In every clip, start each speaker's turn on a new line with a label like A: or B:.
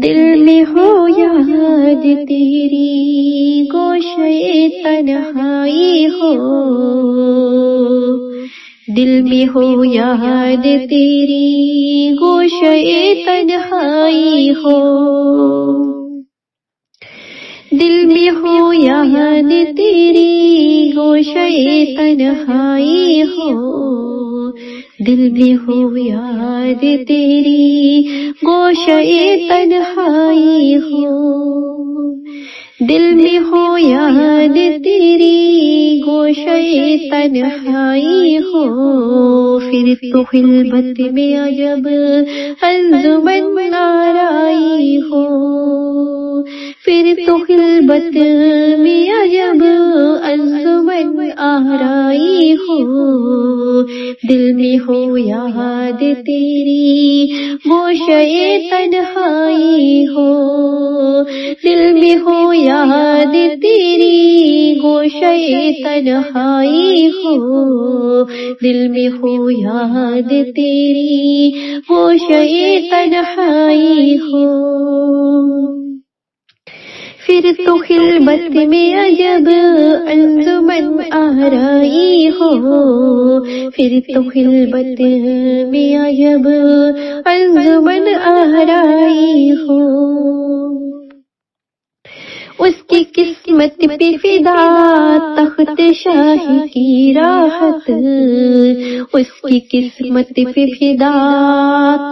A: دل میں ہو یاد تیری گوشے تنہائی ہو، دل میں ہو یاد تیری گوشے تنہائی ہو، دل میں ہو یاد تیری گوشے تنہائی ہو، دل میں ہو یاد تیری گوشے تنہائی ہو، دل میں ہو یاد تیری گوشے تنہائی ہو، پھر تو خلوت میں عجب انجمن آرائی ہو، پھر تو خلوت میں عجب انجمن آرائی ہو، دل میں ہو یاد تیری گوشے تنہائی ہو، دل میں ہو یاد تیری گوشے تنہائی ہو، دل میں ہو یاد تیری گوشے تنہائی ہو، پھر تو خلوت میں عجب انجمن آرائی ہو، پھر تو خلوت میں عجب انجمن آرائی ہو، اس کی قسمت پہ فدا تخت شاہی کی راحت، اس کی قسمت پہ فدا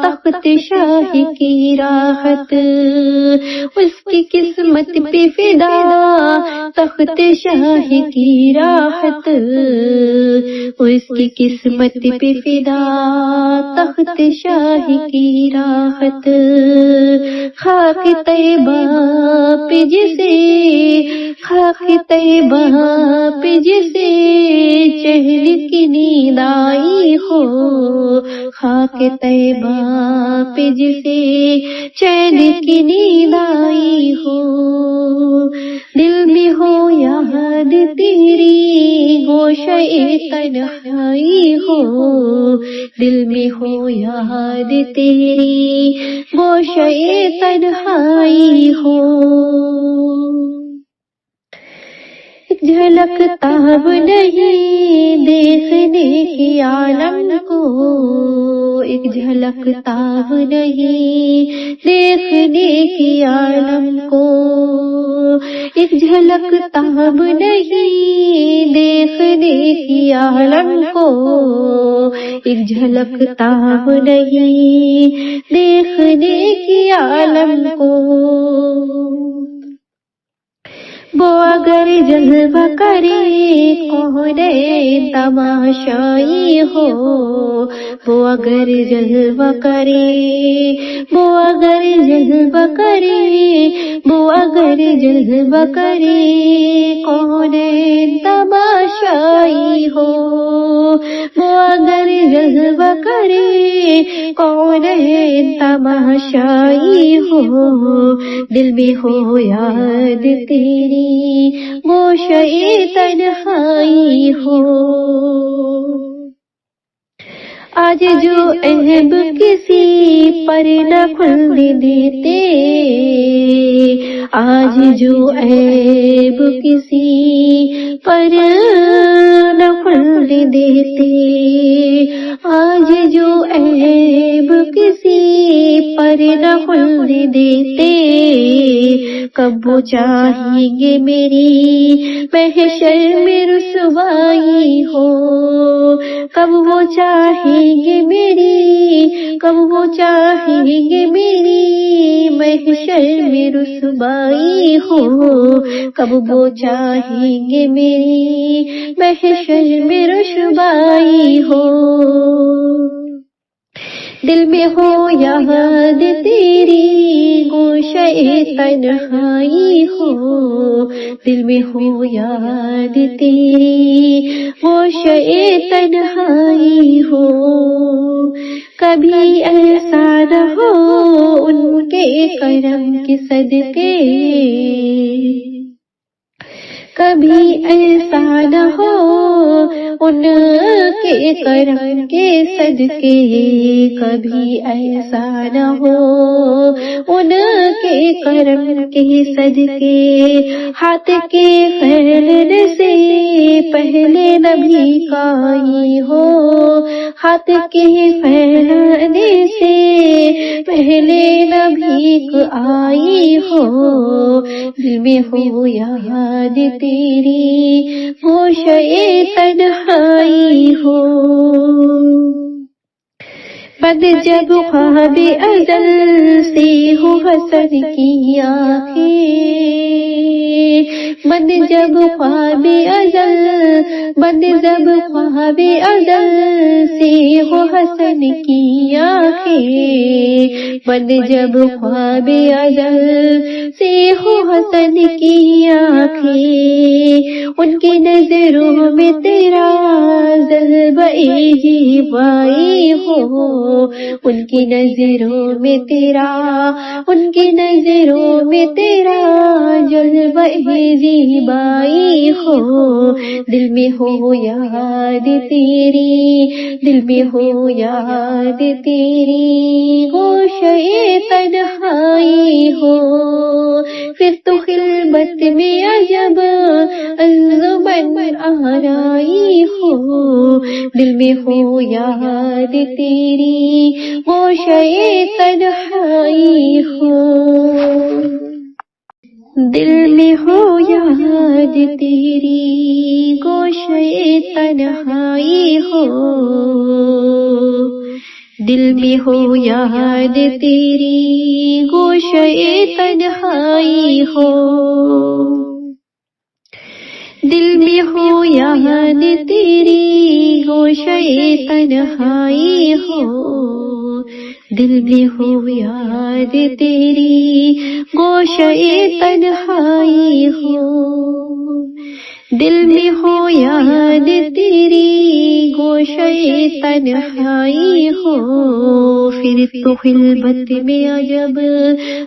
A: تخت شاہی کی راحت، اس کی قسمت پہ فدا تخت شاہی کی راحت، اس کی قسمت پہ فدا تخت شاہی کی راحت، خاک طیبہ پہ جسے خاک طیبہ پہ جسے چہل کی نیند آئی ہو، خاک طیبہ پہ جسے چین کی نیند آئی ہو، دل میں ہو یاد تیری گوشے تنہائی ہو، دل میں ہو یاد تیری گوشے تنہائی ہو، ایک جھلک تاب نہیں دیکھنے کی عالم کو، ایک جھلک تاب نہیں دیکھنے کی عالم کو، ایک جھلک تاب نہیں دیکھنے کی عالم کو، ایک جھلک تاب نہیں دیکھنے کی عالم کو، وہ اگر جذبہ کرے کون تماشائی ہو، وہ اگر جذبہ کرے وہ اگر جذبہ کرے وہ اگر جذبہ کرے کون تماشائی ہو، وہ اگر جذبہ کرے کون تماشائی ہو، دل میں ہو یاد تیری گوشے تنہائی ہو، آج جو عیب کسی پر نہ کھلنے دیتے، آج جو عیب کسی پر نہ کھلنے دیتے، آج جو عیب کسی پر نہ کھلنے دیتے، کب وہ چاہیں گے میری محشر میں رسوائی ہو، کب وہ چاہیں گے میری کب وہ چاہیں گے میری محشر میں رسوائی ہو، کب وہ چاہیں گے میری محشر میں رسوائی ہو، دل میں ہو یاد تیری گوشے تنہائی ہو، دل میں ہو یاد تیری گوشے تنہائی ہو، کبھی ایسا نہ ہو ان کے کرم کے صدقے، کبھی ایسا نہ ہو ان کے کرم کے صدقے، کبھی ایسا نہ ہو ان کے کرم کے صدقے، ہاتھ کے پھیلنے سے پہلے نبی کا ہی ہو، ہاتھ کے پھیلنے سے پہلے نبی کو آئی ہو، دل میں ہو یاد تیری گوشے تنہائی ہو، بند جب خواب ازل سے ہو حسن کی آنکھیں، بند جب خواب ازل، بند جب خواب ازل سے ہو حسن کی آنکھیں، بند جب خواب ازل سے ہو حسن کی آنکھیں، ان کی نظروں میں تیرا جلوہ زیبائی ہو، ان کی نظروں میں تیرا، ان کی نظروں میں تیرا جلوہ زیبائی ہو، دل میں ہو یاد تیری، دل میں ہو یاد تیری گوشے تنہائی ہو، پھر تو خلوت میں عجب انجمن آرائی ہو، دل میں ہو یاد تیری گوشے تنہائی ہو، دل میں ہو یاد تیری گوشے تنہائی ہو، دل میں ہو یاد تیری گوشے تنہائی ہو، دل میں ہو یاد تیری گوشے تنہائی ہو، دل میں ہو یاد تیری گوشے تنہائی ہو، دل میں ہو یاد تیری گوشے تنہائی ہو، پھر تو خلوت میں عجب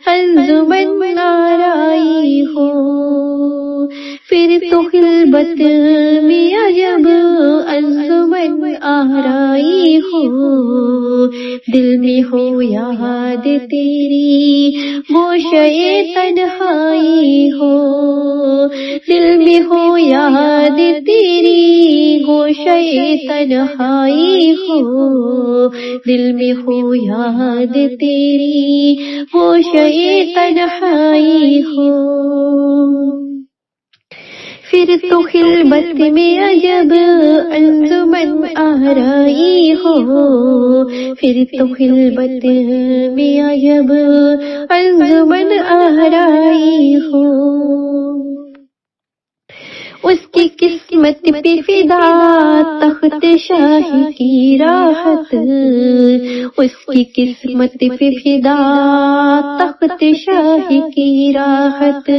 A: انجمن آرائی ہو، پھر تو خلوت میں عجب انجمن آرائی ہو، دل میں ہو یاد تیری گوشے تنہائی ہو، دل میں ہو یاد تیری گوشے تنہائی ہو، دل میں ہو یاد تیری گوشے تنہائی ہو، پھر تو خلوت میں عجب انجمن آرائی ہو، پھر تو خلوت میں عجب انجمن آرائی ہو، اس کی قسمت پہ فدا تخت شاہی کی راحت، اس کی قسمت پہ فدا تخت شاہی کی راحت،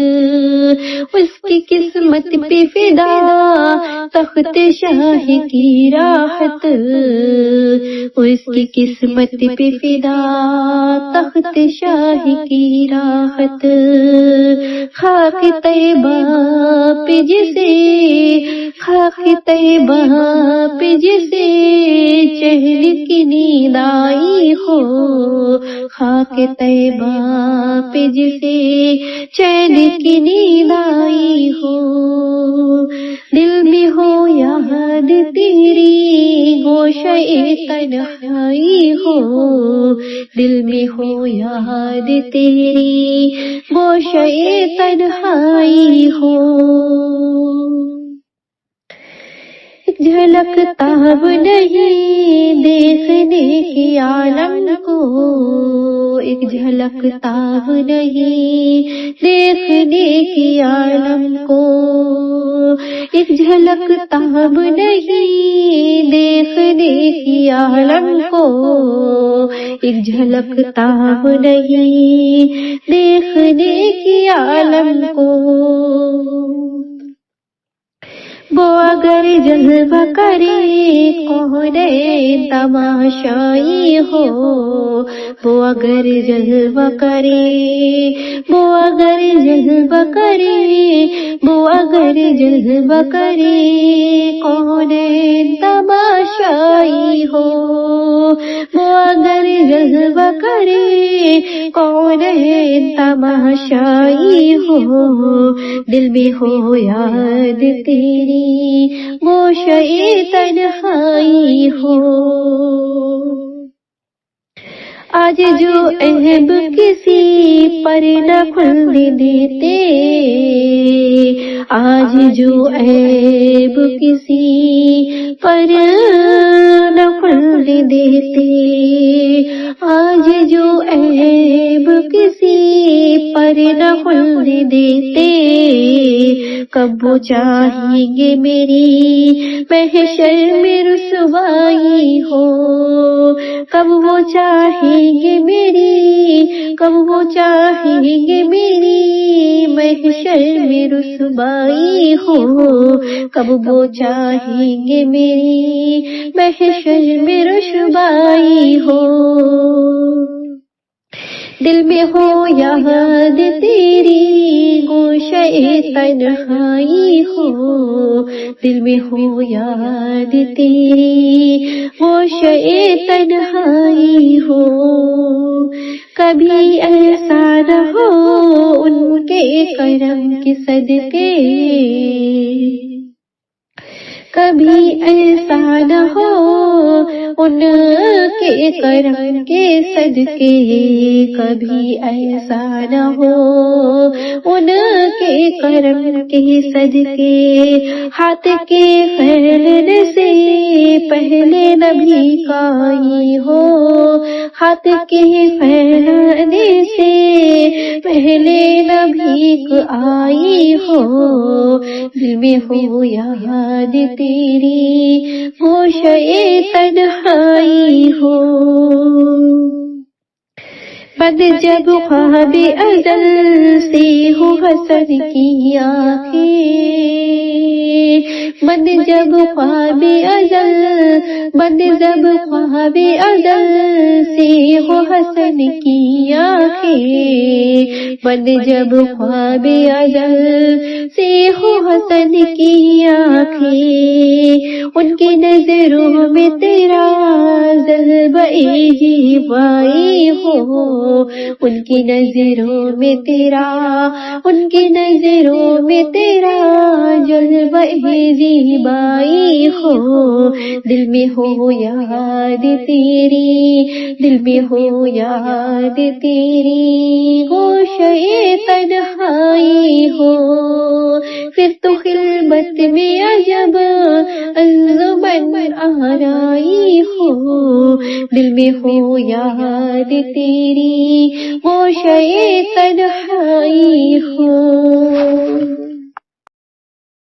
A: اس کی قسمت پہ فدا تخت شاہی کی راحت، اس کی قسمت پہ فدا تخت شاہی کی راحت، خاک طیبہ پہ جسے، خاک طیبہ پہ جسے چہل کی نیند آئی ہو، خاک طیبہ پہ جسے چین کی نیند آئی ہو، دل میں ہو یاد تیری گوشے تنہائی ہو، دل میں ہو یاد تیری گوشے تنہائی ہو، ایک جھلک تاب نہیں دیکھنے کی عالم کو، ایک جھلک تاب نہیں دیکھنے کی عالم کو، ایک جھلک تاب نہیں دیکھنے کی عالم کو، ایک جھلک تاب نہیں دیکھنے کی عالم کو، وہ اگر جذبہ کرے کون تماشائی ہو، وہ اگر جذبہ کرے، وہ اگر جذبہ کرے، وہ اگر جذبہ کرے، کون تماشائی ہو، وہ اگر جذبہ کرے، کون تماشائی ہو، دل میں ہو یاد تیری، گوشے تنہائی ہو۔ آج جو عیب کسی پر نہ کھلنے دیتے، آج جو عیب کسی پر نہ کھلنے دیتے، آج جو عیب کسی پر نہ کھلنے دیتے، کب وہ چاہیں گے میری محشر میں رسوائی ہو، کب وہ چاہیں گے میری، کب وہ چاہیں گے میری محشر میں رسوائی ہو، کب وہ چاہیں گے میری محشر میں رسوائی ہو۔ دل میں ہو یاد تیری، گوشے تنہائی ہو، دل میں ہو یاد تیری، گوشے تنہائی ہو۔ کبھی ایسا نہ ہو ان کے کرم کے صدقے، کبھی ایسا نہ ہو ان کے کرم کے صدقے، کبھی ایسا نہ ہو ان کے کرم کے صدقے، ہاتھ کے پھیلنے سے پہلے نبی کا آئی ہو، ہاتھ کے پھیلنے سے پہلے نبی کا آئی ہو، دل میں ہو یاد تیری، گوشے تنہائی ہو۔ بند جب خواب ازل سے ہو حسن کی آنکھیں، بند جب خواب ازل، بند جب خواب ازل سے ہو حسن کی آنکھیں، بند جب خواب ازل سے ہو حسن کی آنکھیں، ان کی نظروں میں تیرا جذبہ جیوائی ہو، ان کی نظروں میں تیرا، ان کی نظروں میں تیرا جذبہ زیبائی ہو، دل میں ہو یاد تیری، دل میں ہو یاد تیری، گوشے تنہائی ہو۔ پھر تو خلوت میں عجب انجمن آرائی ہو، دل میں ہو یاد تیری، گوشے تنہائی ہو۔